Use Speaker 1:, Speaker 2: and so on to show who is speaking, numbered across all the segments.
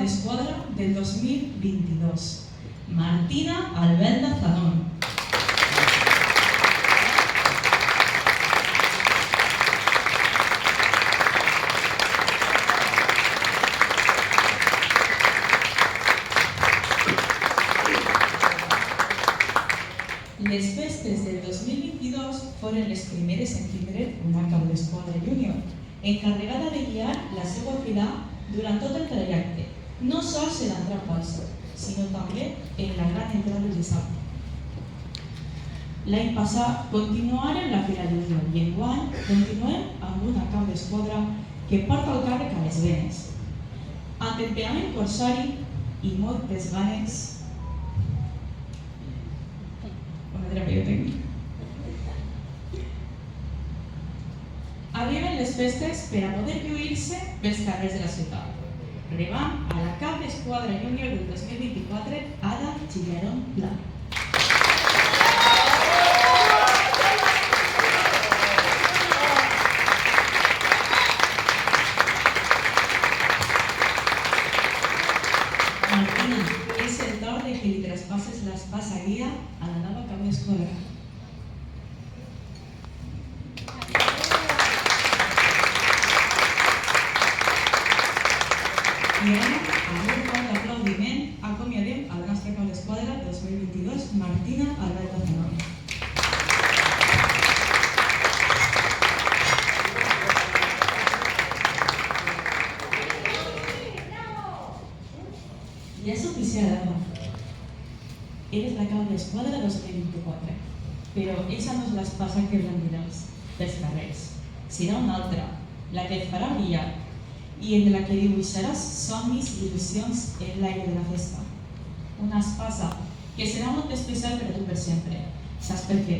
Speaker 1: d'esquadra del 2022, Martina Albelda Zanón. Les festes del 2022 foren les primeres en tindre una cap d'esquadra júnior, encarregada de guiar la seva fila durant tot el trajecte, no sols en l'entrada falsa, sinó també en la gran entrada de dissabte. L'any passat continuaren la fila júnior i enguany continuem amb una cap d'esquadra que porta el càrrec a les venes, amb temperament corsari i moltes ganes. Arriben les festes per a poder lluir-se pels carrers de la ciutat. Rebam a la cap d'esquadra júnior del 2024, Ada Chillarón Pla. Martina, és el torn de que li traspasses l'espasa guia a la nova cap d'esquadra. I ara, amb un fort aplaudiment, acomiadem a la nostra cap d'esquadra 2022, Martina Albelda Zanón. Ja és oficial, Ada. Eres la cap d'esquadra 2024, però eixa no és l'espasa que blandiràs pels carrers. Serà una altra, la que et farà brillar, i en la que dibuixaràs somnis i il·lusions en l'aire de la festa. Una espasa que serà molt especial per a tu per sempre. Saps per què?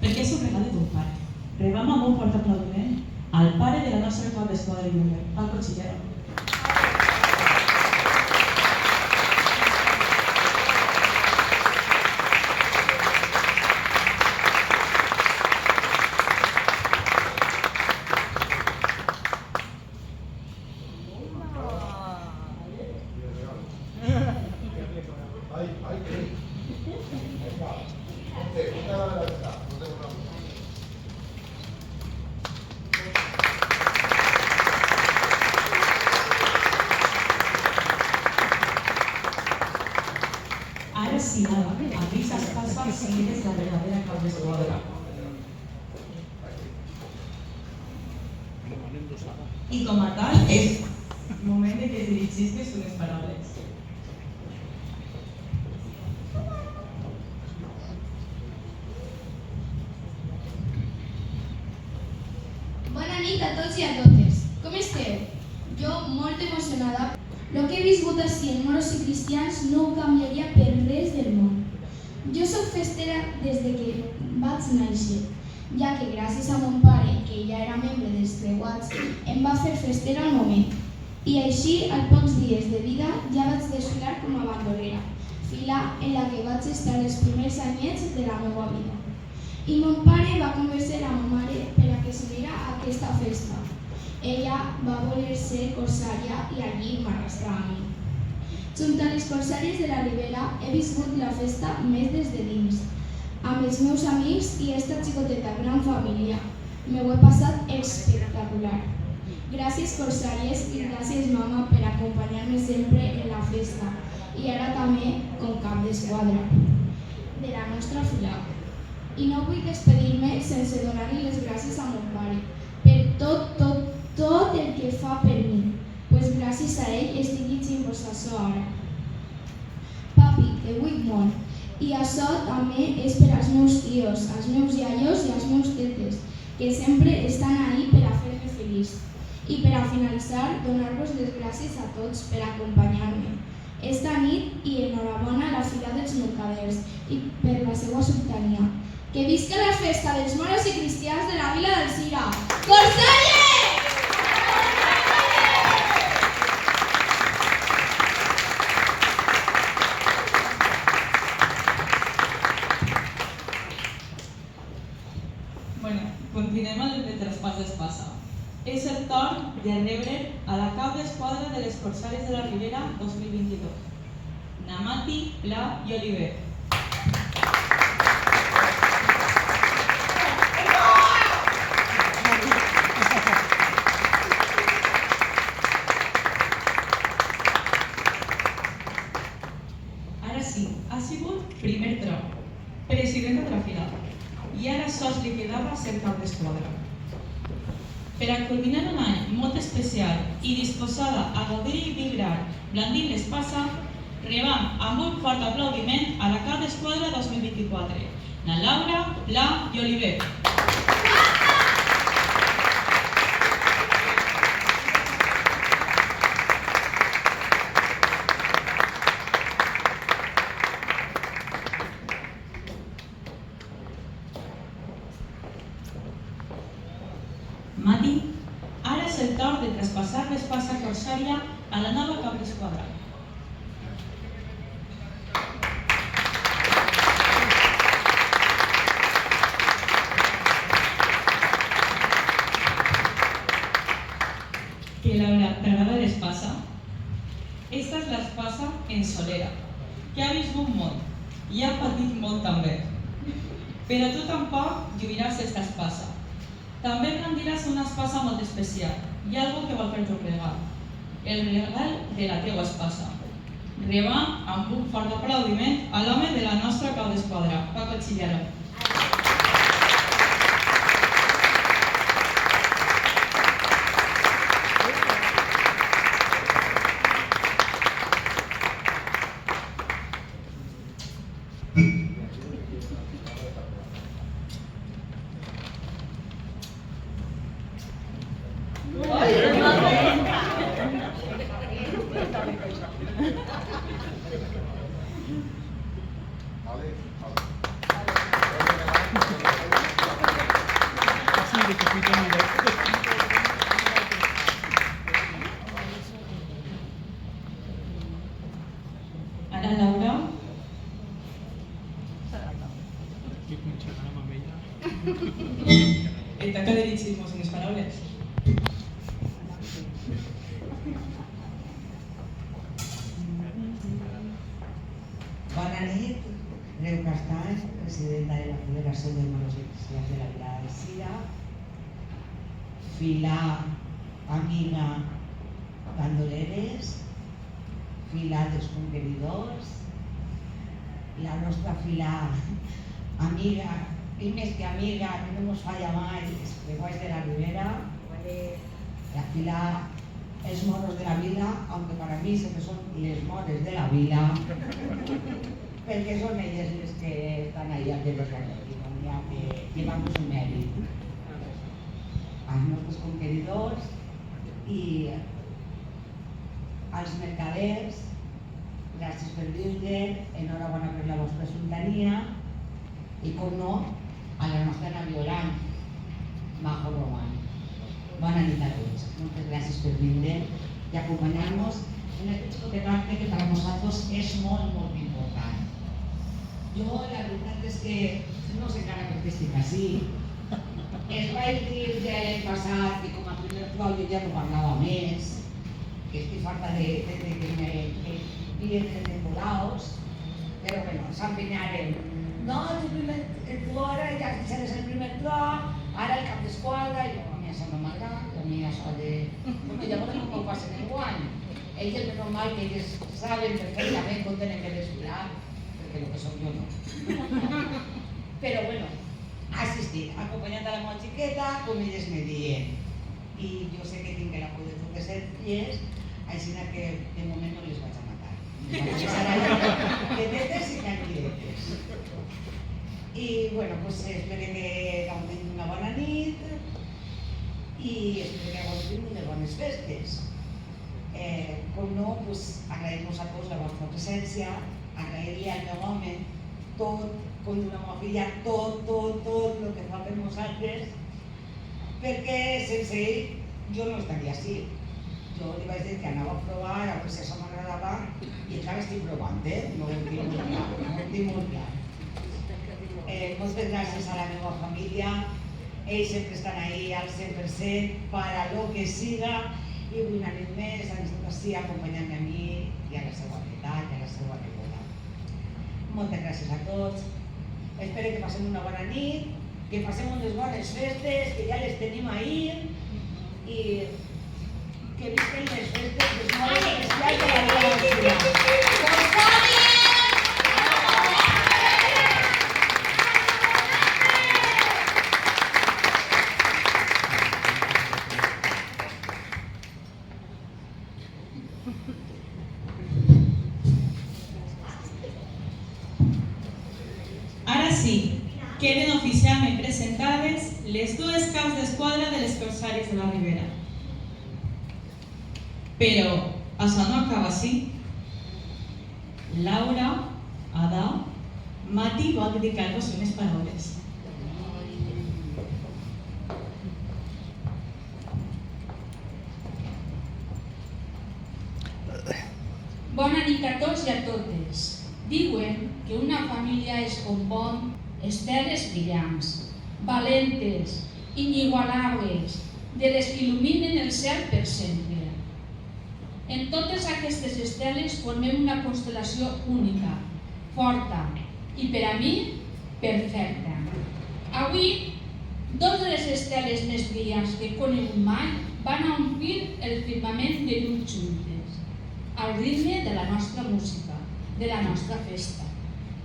Speaker 1: Perquè és un regal de ton pare. Rebam amb un fort aplaudiment al pare de la nostra cap d'esquadra júnior, Paco Chillarón. Ara sí, amb aquesta espasa sí eres la verdadera cap d'esquadra. I com a tal, és moment de que et dirigisques unes paraules.
Speaker 2: Bona nit a tots i a totes. Com esteu? Jo molt emocionada. Lo que he viscut així en moros i cristians no ho canviaria per res del món. Jo soc festera des de que vaig néixer, ja que gràcies a mon pare, que ja era membre dels Creuats, em va fer festera al moment. I així, als pocs dies de vida, ja vaig desfilar com a bandolera, fila en la que vaig estar els primers anyets de la meva vida. I mon pare va convencer a ma mare per a que s'unira a aquesta festa. Ella va voler ser corsària i allí m'arrastrà a mi. Junt a les corsàries de la Ribera he viscut la festa més des de dins, amb els meus amics i esta xicoteta gran família. Me ho he passat espectacular. Gràcies corsàries i gràcies mama per acompanyar-me sempre en la festa i ara també com cap d'esquadra de la nostra fila. I no vull despedir-me sense donar-li les gràcies a mon pare per tot el que fa per mi, pues gràcies a ell estic llegint vos això ara. Papi, te vull molt, i això també és per als meus tios, als meus iaios i als meus tetes, que sempre estan ahí per a fer-me feliç. I per a finalitzar, donar-vos les gràcies a tots per acompanyar-me esta nit i enhorabona a la fila dels mercaders i per la seva sultania. Que visca la festa dels moros i cristians de la vila d'Alzira! Corsàries!
Speaker 1: Continuem amb el traspàs d'espasa. És el torn de rebre a la cap d'esquadra de les les Corsàries de la Ribera 2022. Namati, Pla i Oliver. Ara sí, ha sigut primer tram, president de la final, i ara sols li quedava ser cap d'esquadra. Per a culminar un any molt especial i disposada a gaudir i vibrar blandint l'espasa, rebam amb un fort aplaudiment a la cap d'esquadra 2024, na Laura, Pla i Oliver. Mati, ara és el torn de traspassar l'espasa corsària a la nova cap d'esquadra. Que Laura, t'agrada l'espasa? Esta és l'espasa en Solera, que ha viscut molt i ha patit molt també. Però tu tampoc lluiràs esta espasa. També blandiràs una espasa molt especial i algo que vol fer-te un regal. El regal de la teua espasa. Rebam amb un fort aplaudiment a l'home de la nostra cap d'esquadra, Paco Chillaró. Ara, Laura, et toca dirigir-nos unes paraules.
Speaker 3: Bona nit, Reu Castany, presidenta de la Federació de Moros i Cristians de la Vila de Sira, fila amiga bandoleres, fila dels conqueridors, la nostra fila amiga, i més que amiga, que no ens falla mai, els Preguais de la Ribera, la fila els moros de la vila, aunque para mí siempre son les mores de la vila, perquè són elles les que estan ahí al pie del cañón, ja que llevan su mèrit. Els nostres conqueridors i als mercaders, gràcies per vindre, enhorabona per la vostra sultania i, com no, a la nostra naviolant, Majo Roman. Bona nit a tots. Moltes gràcies per vindre i acompanyar-nos en aquest xicotet acte que per a nosaltres és molt, molt important. Jo, la veritat és que no sé encara per què estic així. Es vaig dir ja l'any passat que com a primer clau jo ja no parlava més, que estic farta de que me pillen de colaos, però bueno, s'empenyaren. No, tu ara ja seràs el primer clau, ara el cap d'esquadra, i jo, a mi això no m'agrada, a mi això de... Bueno, llavors no m'ho passen en guany. Ells, menys mal que ells saben perfectament com tenen que desfilar, perquè el que soc jo no. Però bueno, assistir, acompanyant a la meva xiqueta, com elles me diuen. I jo sé que tinc la por de totes ser filles, així que de moment no les vaig a matar. Que tetes i candidetes. I bueno, pues espero que gaudin una bona nit i espero que gaudin unes bones festes. Com no, pues agrair-nos a tots la vostra presència, agrair-li al meu home tot, com d'una meva filla, tot el que fa per nosaltres, perquè sense ell jo no estaria així. Jo li vaig dir que anava a provar, a veure si això m'agradava, i encara estic provant, no ho tinc molt clar. Moltes gràcies a la meva família, ells sempre estan ahí al 100% para lo que siga, i avui una nit més han estat així acompanyant-me a mi i a la seva veritat i a la seva neboda. Moltes gràcies a tots. Espero que passem una bona nit, que passem unes bones festes, que ja les tenim ahir i que visquen les festes dels molt especials de la Vila Garcia.
Speaker 1: Ara sí, queden oficialment presentades les dues caps d'esquadra de les Corsàries de la Ribera. Però això no acaba així. Laura, Ada, Mati vol dedicar-vos unes paraules.
Speaker 4: Bona nit a tots i a totes. Diuen que una família es compon estels brillants, valentes, inigualables, de les que il·luminen el cel per sempre. En totes aquestes esteles formem una constel·lació única, forta i, per a mi, perfecta. Avui, dos de les esteles més brillants que he conegut mai van a omplir el firmament de llum juntes, al ritme de la nostra música, de la nostra festa,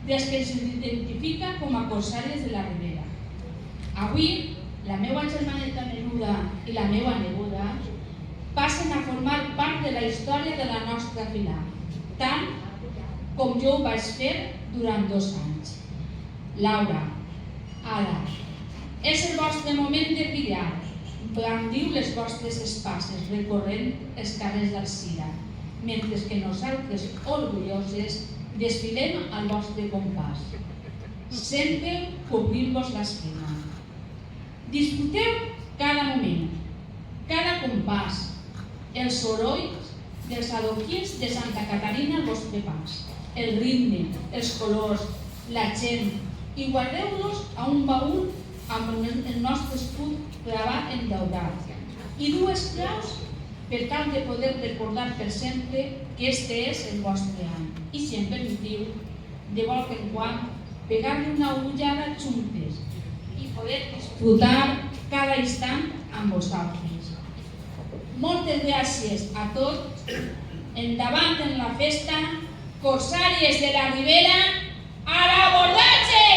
Speaker 4: dels que ens identifica com a Corsàries de la Ribera. Avui, la meva germaneta menuda i la meva neboda passen a formar part de la història de la nostra vila, tant com jo ho vaig fer durant 2 anys. Laura, Ada, és el vostre moment de brillar. Brandiu les vostres espases recorrent els carrers d'Alzira, mentre que nosaltres, orgulloses, desfilem al vostre compàs. Sempre cobrint-vos l'esquena. Disfruteu cada moment, cada compàs, els sorolls dels adoquins de Santa Caterina al vostre pas, el ritme, els colors, la gent, i guardeu-los a un baúl amb el nostre escut gravat en daurat i 2 claus per tal de poder recordar per sempre que este és el vostre any. I si em permetiu, de volta en quan, pegar-li una ullada juntes i poder disfrutar cada instant amb vosaltres. Moltes gràcies a tots. Endavant en la festa, Corsàries de la Ribera, a l'abordatge!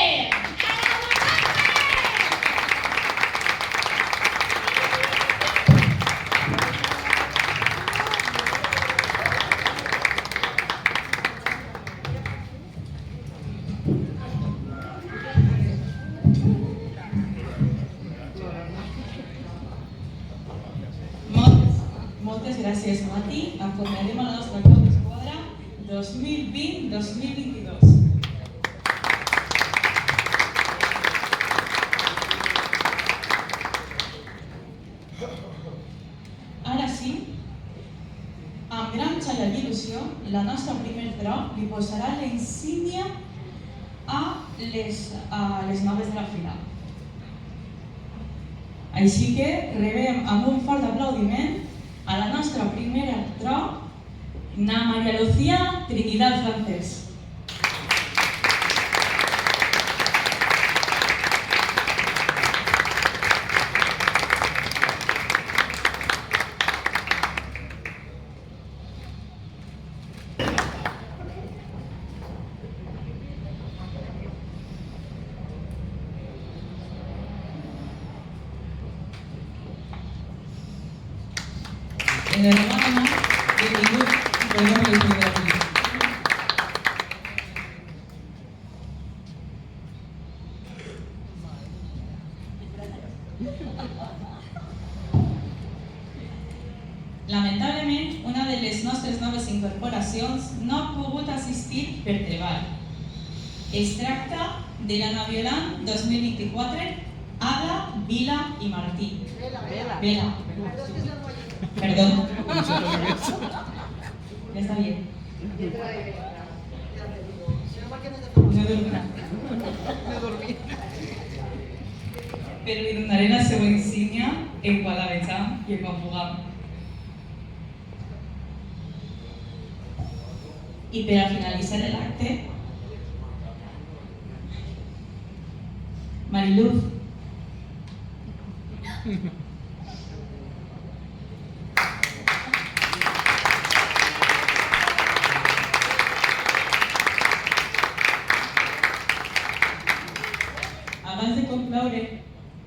Speaker 1: Moltes gràcies, Mati. Acomiadem a la nostra cap d'esquadra 2020-2022. Ara sí, amb gran xalla d'il·lusió, la nostra primer tro li posarà la insígnia a les noves de la fila. Així que rebem amb un fort aplaudiment a la nostra primera tro, na María Lucía Trinidad Francés. Enhorabona, benvingut i podem elegir aquí. Lamentablement, una de les nostres noves incorporacions no ha pogut assistir per treball. Es tracta de la Naviolant 2024, Ada, Vila i Martí. Vela. Perdón. Ya está bien. No dormí. Però li donaré la seva insígnia en quan la vegem i en quan puguem. I per a finalitzar l'acte, Mariluz. Abans de concloure,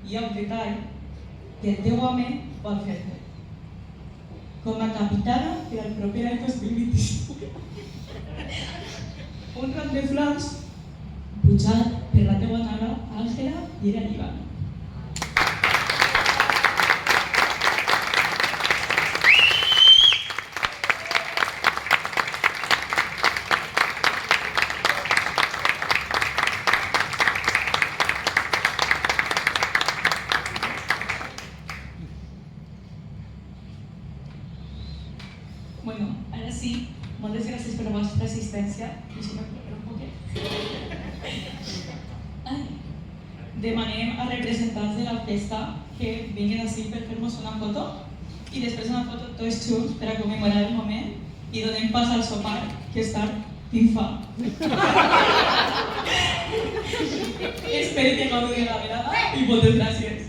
Speaker 1: hi ha un detall que el teu home vol fer-te. Com a capitana per al proper any 2025. Un ram de flors pujat per la teua nora, Àngela, i era Líban. Bueno, ara sí, moltes gràcies per la vostra assistència. Deixa'm un poquet. Ai. Demanem a representants de la festa que vinguin així per fer-nos una foto i després una foto tots junts per a commemorar el moment i donem pas al sopar, que és tard, tinc fam. Espero que gaudin la velada i moltes gràcies.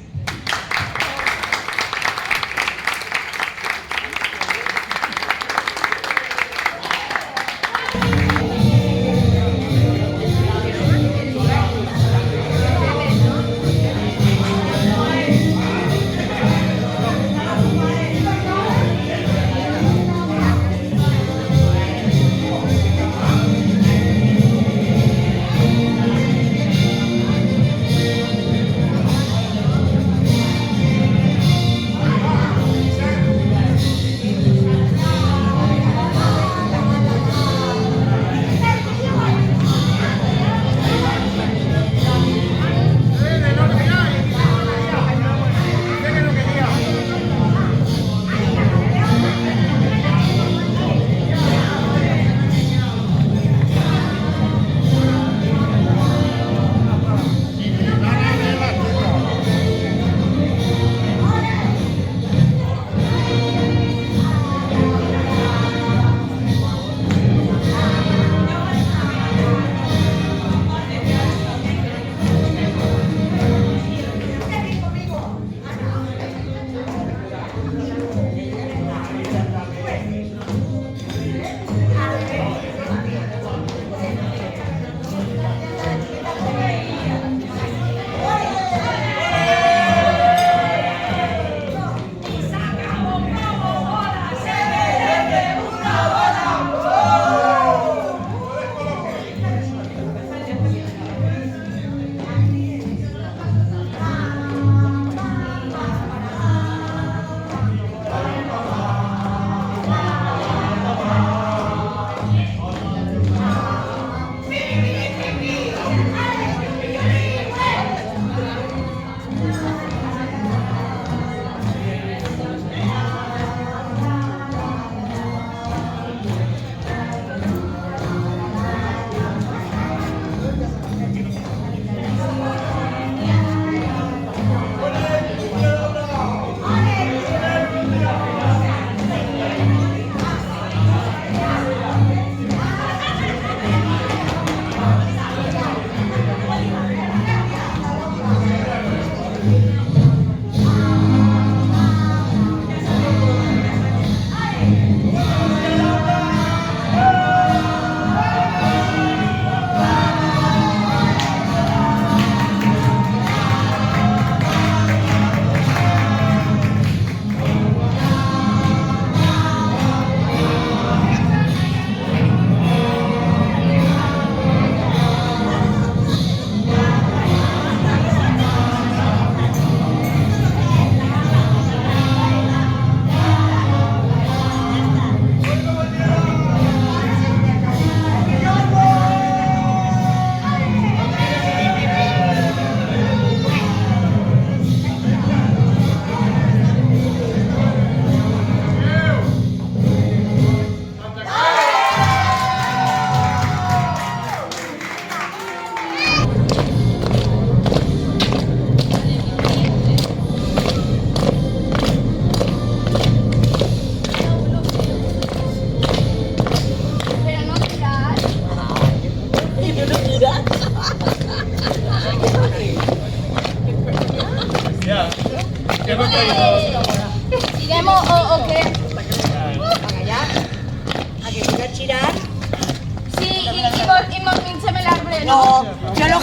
Speaker 3: No, yo lo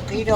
Speaker 3: giro.